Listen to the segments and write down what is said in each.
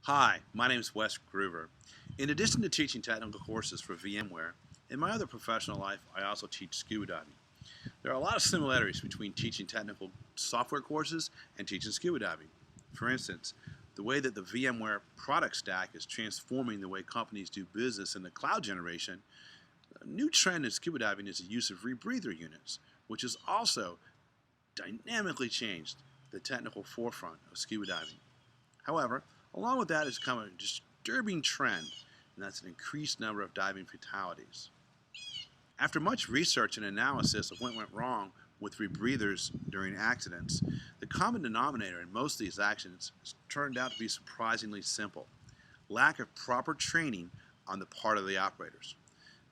Hi, my name is Wes Gruver. In addition to teaching technical courses for VMware, in my other professional life, I also teach scuba diving. There are a lot of similarities between teaching technical software courses and teaching scuba diving. For instance, the way that the VMware product stack is transforming the way companies do business in the cloud generation, a new trend in scuba diving is the use of rebreather units, which has also dynamically changed the technical forefront of scuba diving. However, along with that has come a disturbing trend, and that's an increased number of diving fatalities. After much research and analysis of what went wrong with rebreathers during accidents, the common denominator in most of these accidents has turned out to be surprisingly simple: lack of proper training on the part of the operators.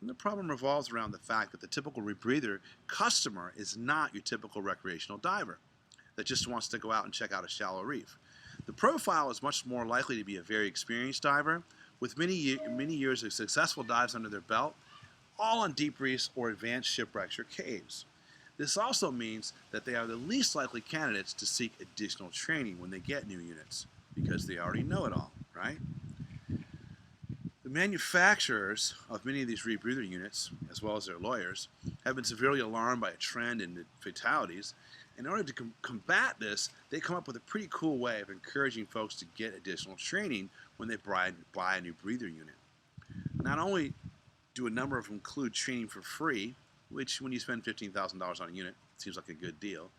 And the problem revolves around the fact that the typical rebreather customer is not your typical recreational diver that just wants to go out and check out a shallow reef. The profile is much more likely to be a very experienced diver with many years of successful dives under their belt, all on deep reefs or advanced shipwrecks or caves. This also means that they are the least likely candidates to seek additional training when they get new units, because they already know it all, right? The manufacturers of many of these rebreather units, as well as their lawyers, have been severely alarmed by a trend in fatalities. In order to combat this, they come up with a pretty cool way of encouraging folks to get additional training when they buy a new breather unit. Not only do a number of them include training for free, which when you spend $15,000 on a unit, seems like a good deal,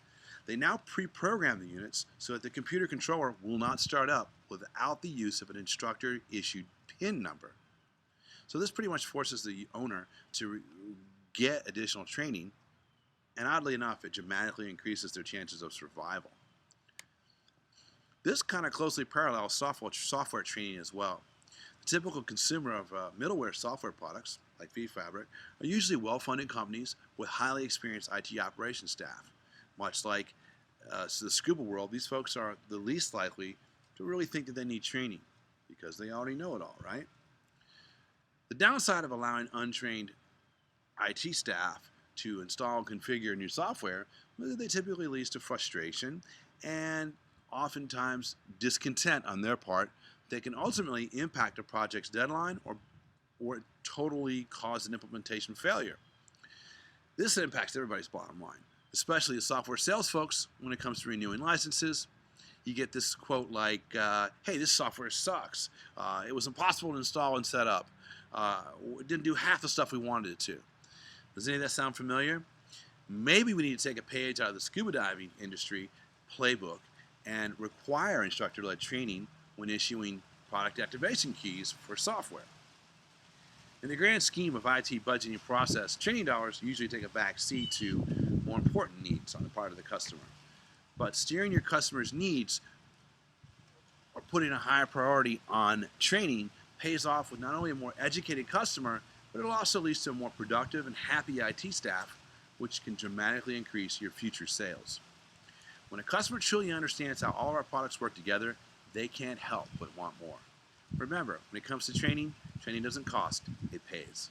they now pre-program the units so that the computer controller will not start up without the use of an instructor-issued PIN number. So this pretty much forces the owner to get additional training, and oddly enough, it dramatically increases their chances of survival. This kind of closely parallels software training as well. The typical consumer of middleware software products, like vFabric, are usually well-funded companies with highly experienced IT operations staff. Much like the scuba world, these folks are the least likely to really think that they need training, because they already know it all, right? The downside of allowing untrained IT staff to install and configure new software, they typically leads to frustration and oftentimes discontent on their part that can ultimately impact a project's deadline or totally cause an implementation failure. This impacts everybody's bottom line, especially the software sales folks when it comes to renewing licenses. You get this quote like, hey, this software sucks. It was impossible to install and set up. It didn't do half the stuff we wanted it to. Does any of that sound familiar? Maybe we need to take a page out of the scuba diving industry playbook and require instructor-led training when issuing product activation keys for software. In the grand scheme of IT budgeting process, training dollars usually take a back seat to more important needs on the part of the customer. But steering your customer's needs or putting a higher priority on training pays off with not only a more educated customer, but it also leads to a more productive and happy IT staff, which can dramatically increase your future sales. When a customer truly understands how all of our products work together, they can't help but want more. Remember, when it comes to training, training doesn't cost, it pays.